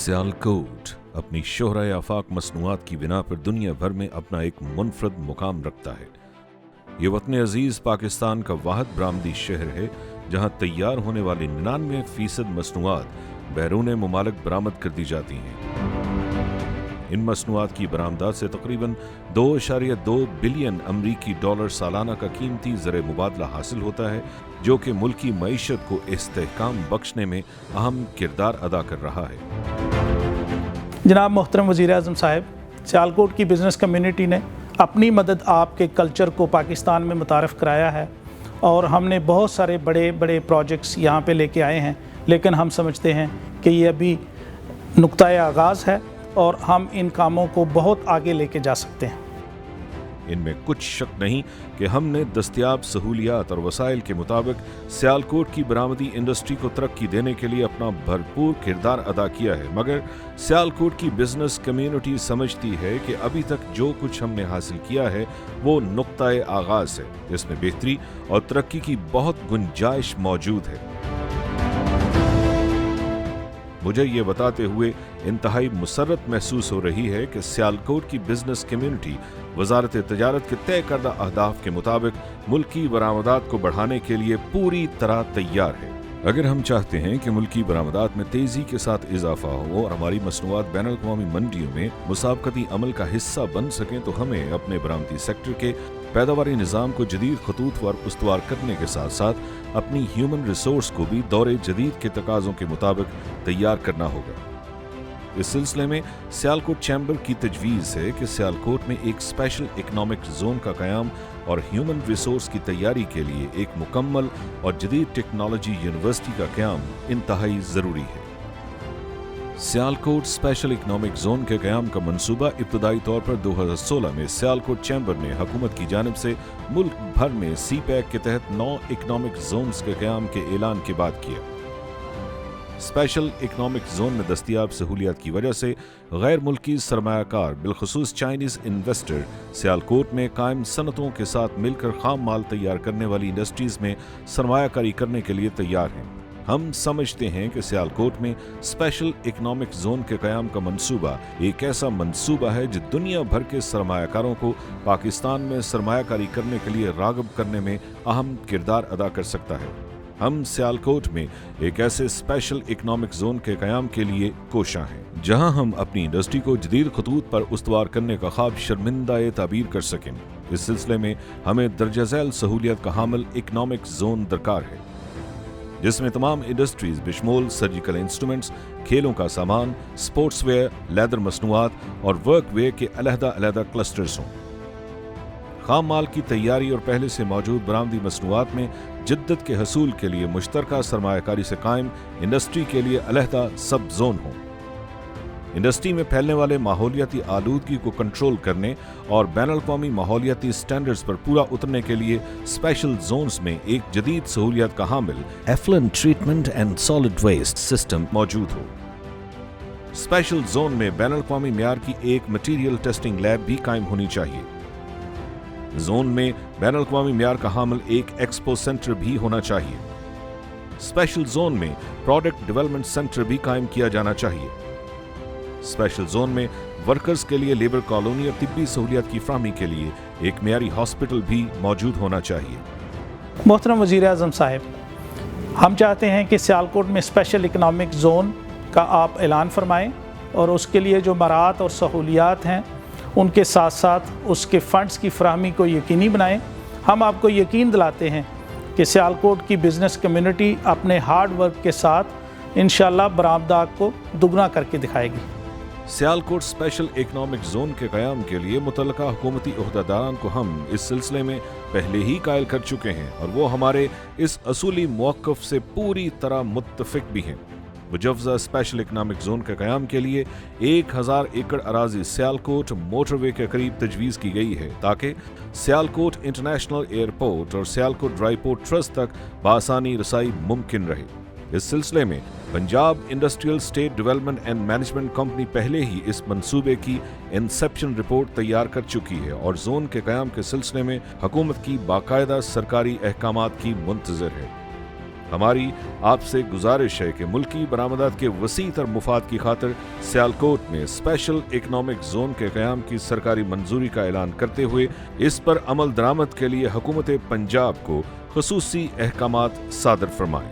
सियालकोट अपनी शोहरा आफाक मसनूआत की बिना पर दुनिया भर में अपना एक मुनफरद मुकाम रखता है। ये वतन अजीज पाकिस्तान का वाहिद बरामदी शहर है जहाँ तैयार होने वाली 99% मसनूआत बैरून मुमालिक बरामद कर दी जाती हैं। इन मसनूआत की बरामदात से तकरीबन 2.2 बिलियन अमरीकी डॉलर सालाना का कीमती ज़र मुबादला हासिल होता है, जो कि मुल्की मईशत को इस्तेहकाम बख्शने में अहम किरदार अदा कर रहा है। जनाब मोहतरम वज़ीर-ए-आज़म साहब, सियालकोट की बिज़नेस कम्युनिटी ने अपनी मदद आपके कल्चर को पाकिस्तान में मुतारफ़ कराया है और हमने बहुत सारे बड़े बड़े प्रोजेक्ट्स यहाँ पे लेके आए हैं, लेकिन हम समझते हैं कि ये अभी नुक्ता-ए आगाज़ है और हम इन कामों को बहुत आगे लेके जा सकते हैं। इनमें कुछ शक नहीं कि हमने दस्तयाब सहूलियात और वसाइल के मुताबिक सियालकोट की बरामदी इंडस्ट्री को तरक्की देने के लिए अपना भरपूर किरदार अदा किया है, मगर सियालकोट की बिजनेस कम्युनिटी समझती है कि अभी तक जो कुछ हमने हासिल किया है वो नुक्ता-ए आगाज़ है। इसमें बेहतरी और तरक्की की बहुत गुंजाइश मौजूद है। मुझे ये बताते हुए इंतहाई मुसर्रत महसूस हो रही है कि सियालकोट की बिजनेस कम्युनिटी वजारत तजारत के तय करदा अहदाफ के मुताबिक मुल्की बरामदात को बढ़ाने के लिए पूरी तरह तैयार है। अगर हम चाहते हैं कि मुल्की बरामदात में तेजी के साथ इजाफा हो और हमारी मसनूआत बैनुल-अक़वामी मंडियों में मुसाबकती अमल का हिस्सा बन सकें, तो हमें अपने बरामदी सेक्टर के पैदावारी निज़ाम को जदीद खतूत पर उस्तवार करने के साथ साथ अपनी ह्यूमन रिसोर्स को भी दौरे जदीद के तकाज़ों के मुताबिक तैयार करना होगा। इस सिलसिले में सियालकोट चैम्बर की तजवीज़ है कि सियालकोट में एक स्पेशल इकनॉमिक जोन का क़याम और ह्यूमन रिसोर्स की तैयारी के लिए एक मुकम्मल और जदीद टेक्नोलॉजी यूनिवर्सिटी का क़याम इंतहाई ज़रूरी है। सियालकोट स्पेशल इकनॉमिक जोन के क़याम का मंसूबा इब्तदाई तौर पर 2016 में सियालकोट चैम्बर ने हुकूमत की जानिब से मुल्क भर में CPEC के तहत 9 इकनॉमिक जोन्स के क़याम के ऐलान के बाद किया। स्पेशल इकनॉमिक जोन में दस्तयाब सहूलियात की वजह से गैर मुल्की सरमायाकार बिलखुसूस चाइनीज़ इन्वेस्टर सियालकोट में कायम सनतों के साथ मिलकर खाम माल तैयार करने वाली इंडस्ट्रीज़ में सरमायाकारी करने के लिए तैयार हैं। हम समझते हैं कि सियालकोट में स्पेशल इकनॉमिक जोन के क़याम का मंसूबा एक ऐसा मंसूबा है जो दुनिया भर के सरमायाकारों को पाकिस्तान में सरमायाकारी करने के लिए राग़िब करने में अहम किरदार अदा कर सकता है। हम सियालकोट में एक ऐसे स्पेशल इकनॉमिक जोन के क़याम के लिए कोशां हैं जहां हम अपनी इंडस्ट्री को जदीद खतूत पर उस्तवार करने का ख्वाब शर्मिंदा ताबीर कर सकें। इस सिलसिले में हमें दर्जा झैल सहूलियत का हामिल इकनॉमिक जोन दरकार है, जिसमें तमाम इंडस्ट्रीज बिशमोल सर्जिकल इंस्ट्रूमेंट्स, खेलों का सामान, स्पोर्ट्स वेयर, लेदर मसनूआत और वर्क वेयर के अलहदा क्लस्टर्स हों। खाम माल की तैयारी और पहले से मौजूद बरामदी मसनूआत में जिद्दत के हसूल के लिए मुश्तरका सरमायाकारी से कायम इंडस्ट्री के लिए अलहदा सब जोन हो। इंडस्ट्री में फैलने वाले माहौलियाती आलूदगी को कंट्रोल करने और बैनुल-अक़वामी माहौलियाती स्टैंडर्ड्स पर पूरा उतरने के लिए स्पेशल जोन्स में एक जदीद सहूलियत का हामिल effluent treatment and solid waste system मौजूद हो। स्पेशल जोन में बैनुल-अक़वामी मेयार की एक मटीरियल टेस्टिंग लैब भी कायम होनी चाहिए। जोन में बैनुल-अक़वामी मेयार का हामिल एक एक्सपो सेंटर भी होना चाहिए। स्पेशल जोन में प्रोडक्ट डेवलपमेंट सेंटर भी कायम किया जाना चाहिए। स्पेशल जोन में वर्कर्स के लिए लेबर कॉलोनी और तिब्बी सहूलियत की फराहमी के लिए एक मेयारी हॉस्पिटल भी मौजूद होना चाहिए। मोहतरम वज़ीर-ए-आज़म साहब, हम चाहते हैं कि सियालकोट में स्पेशल इकनॉमिक जोन का आप ऐलान फरमाएं और उसके लिए जो मराहत और सहूलियात हैं उनके साथ साथ उसके फंड्स की फराहमी को यकीनी बनाएं। हम आपको यकीन दिलाते हैं कि सियालकोट की बिज़नेस कम्युनिटी अपने हार्ड वर्क के साथ इंशाअल्लाह बरामदात को दुगना करके दिखाएगी। सियालकोट स्पेशल इकनॉमिक जोन के क़याम के लिए मुतल्लिका हुकूमती ओहदेदारान को हम इस सिलसिले में पहले ही कायल कर चुके हैं और वो हमारे इस असूली मौक़िफ़ से पूरी तरह मुत्तफ़िक भी हैं। मुजव्वज़ा स्पेशल इकनॉमिक जोन के क़याम के लिए 1000 एकड़ अराज़ी सियालकोट मोटरवे के करीब तजवीज़ की गई है, ताकि सियालकोट इंटरनेशनल एयरपोर्ट और सियालकोट ड्राई पोर्ट ट्रस्ट तक बआसानी रसाई मुमकिन रहे। इस सिलसिले में Punjab industrial state development and management company पहले ही इस मंसूबे की इंसेप्शन रिपोर्ट तैयार कर चुकी है और जोन के क़याम के सिलसिले में हुकूमत की बाकायदा सरकारी अहकामात की मुंतज़िर है। हमारी आपसे गुजारिश है कि मुल्की बरामदात के वसी तर मुफाद की खातिर सियालकोट में स्पेशल इकनॉमिक जोन के क़याम की सरकारी मंजूरी का ऐलान करते हुए इस पर अमल दरामद के लिए हुकूमत पंजाब को खुसूसी अहकामात सादर फरमाएं।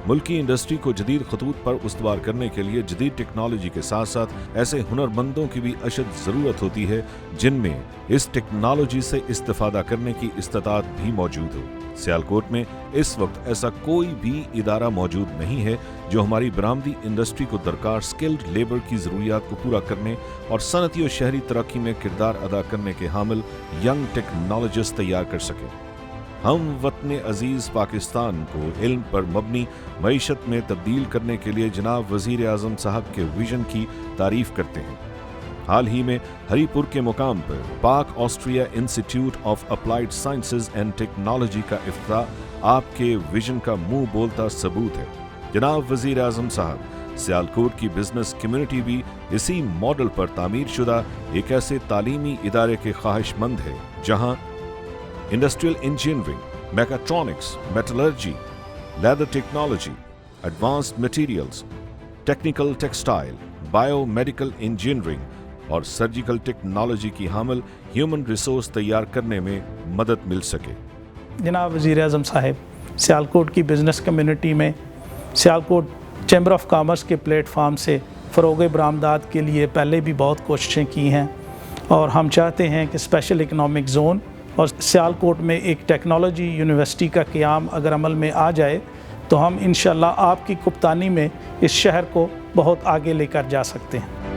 मुल्की इंडस्ट्री को जदीद खतूत पर उस्तवार करने के लिए जदीद टेक्नोलॉजी के साथ साथ ऐसे हुनरमंदों की भी अशद ज़रूरत होती है जिनमें इस टेक्नोलॉजी से इस्तेफादा करने की इस्तात भी मौजूद हो। सियालकोट में इस वक्त ऐसा कोई भी इदारा मौजूद नहीं है जो हमारी बरामदी इंडस्ट्री को दरकार स्किल्ड लेबर की ज़रूरियात को पूरा करने और सनती और शहरी तरक्की में किरदार अदा करने के हामिल यंग टेक्नोलॉजिस्ट तैयार कर सके। हम वतन अजीज़ पाकिस्तान को इल्म पर मबनी मईशत में तब्दील करने के लिए जनाब वज़ीर आज़म साहब के विजन की तारीफ़ करते हैं। हाल ही में हरीपुर के मुकाम पर पाक Austria institute of applied sciences and technology का इफ्तिताह आपके विजन का मुंह बोलता सबूत है। जनाब वज़ीर आज़म साहब, सियालकोट की बिजनेस कम्युनिटी भी इसी मॉडल पर तामीर शुदा एक ऐसे तालीमी इदारे के ख्वाहिशमंद है जहाँ industrial engineering, mechatronics, metallurgy, leather technology, advanced materials, technical textile, biomedical engineering और सर्जिकल टेक्नोलॉजी की हामिल ह्यूमन रिसोर्स तैयार करने में मदद मिल सके। जनाब वज़ीर आज़म साहब, सियालकोट की बिज़नेस कम्युनिटी में सियालकोट चैम्बर ऑफ कॉमर्स के प्लेटफार्म से फ़रोग़ बरामदात के लिए पहले भी बहुत कोशिशें की हैं और हम चाहते हैं कि स्पेशल इकनॉमिक ज़ोन और सियालकोट में एक टेक्नोलॉजी यूनिवर्सिटी का क़याम अगर अमल में आ जाए तो हम इंशाअल्लाह आपकी कप्तानी में इस शहर को बहुत आगे लेकर जा सकते हैं।